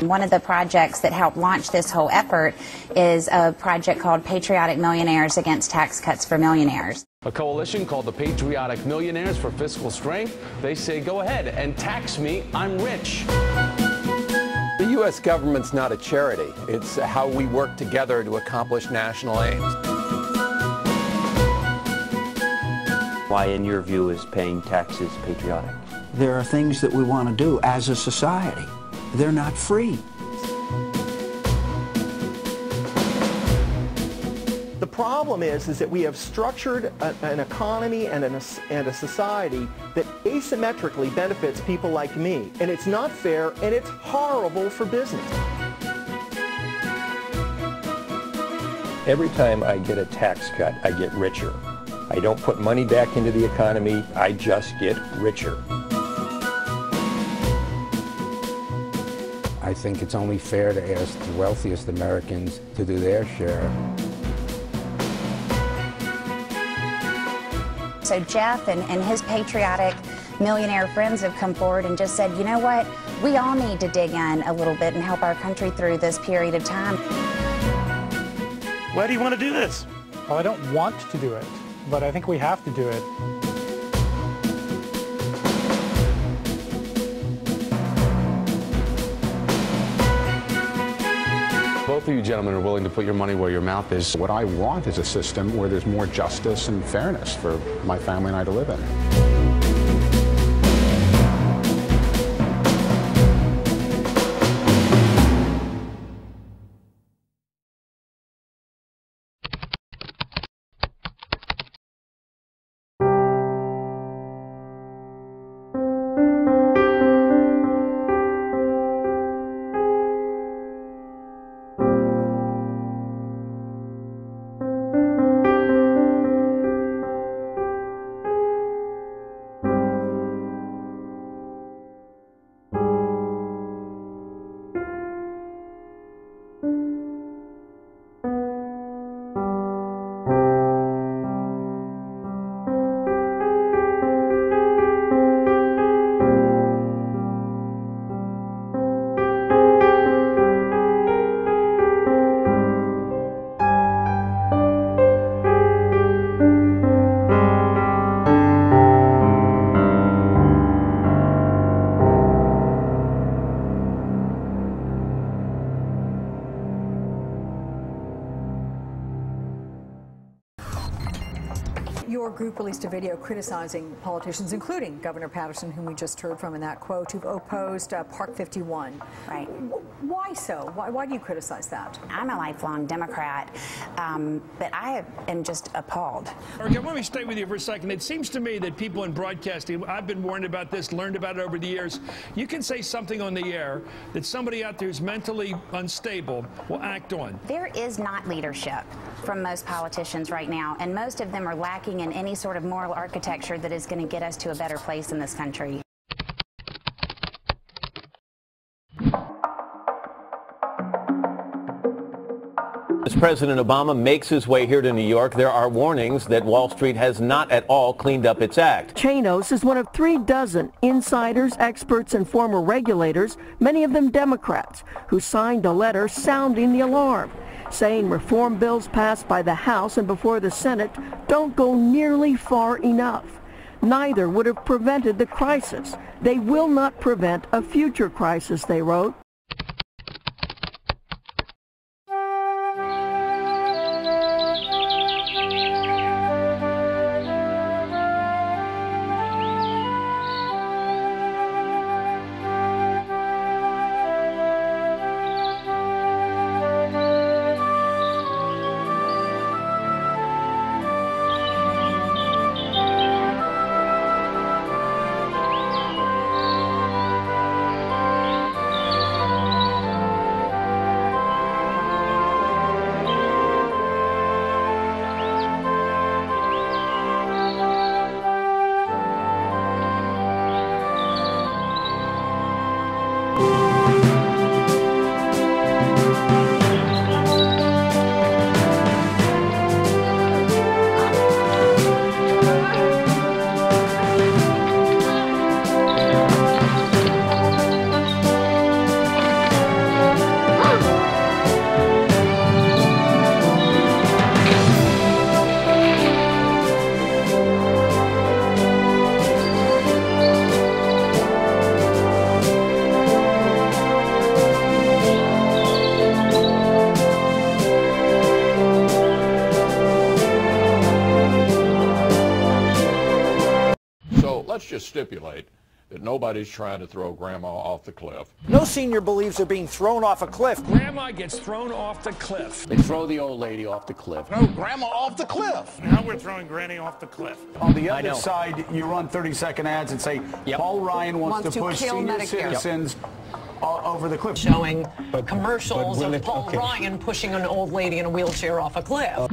One of the projects that helped launch this whole effort is a project called Patriotic Millionaires against tax cuts for millionaires. A coalition called the Patriotic Millionaires for Fiscal Strength. They say, go ahead and tax me, I'm rich. The U.S. government's not a charity. It's how we work together to accomplish national aims. Why, in your view, is paying taxes patriotic? There are things that we want to do as a society. They're not free. The problem is that we have structured an economy and a society that asymmetrically benefits people like me. And it's not fair, and it's horrible for business. Every time I get a tax cut, I get richer. I don't put money back into the economy, I just get richer. I think it's only fair to ask the wealthiest Americans to do their share. So Jeff and his patriotic millionaire friends have come forward and just said, you know what, we all need to dig in a little bit and help our country through this period of time. Why do you want to do this? Well, I don't want to do it, but I think we have to do it. Both of you gentlemen are willing to put your money where your mouth is. What I want is a system where there's more justice and fairness for my family and I to live in. Your group released a video criticizing politicians, including Governor Patterson, whom we just heard from in that quote, who've opposed Park 51. Right. Why so? Why do you criticize that? I'm a lifelong Democrat, but I am just appalled. Okay, let me stay with you for a second. It seems to me that people in broadcasting, I've been warned about this, learned about it over the years. You can say something on the air that somebody out there who's mentally unstable will act on. There is not leadership from most politicians right now, and most of them are lacking in any sort of moral architecture that is going to get us to a better place in this country. As President Obama makes his way here to New York, there are warnings that Wall Street has not at all cleaned up its act. Chanos is one of 36 insiders, experts, and former regulators, many of them Democrats, who signed a letter sounding the alarm, saying reform bills passed by the House and before the Senate don't go nearly far enough. Neither would have prevented the crisis. They will not prevent a future crisis, they wrote. stipulate that nobody's trying to throw Grandma off the cliff. No senior believes they're being thrown off a cliff. Grandma gets thrown off the cliff. They throw the old lady off the cliff. No, Grandma off the cliff. Now we're throwing Granny off the cliff. On the other side, you run 30-second ads and say, Paul Ryan wants to push senior citizens over the cliff. Showing commercials of Paul Ryan pushing an old lady in a wheelchair off a cliff.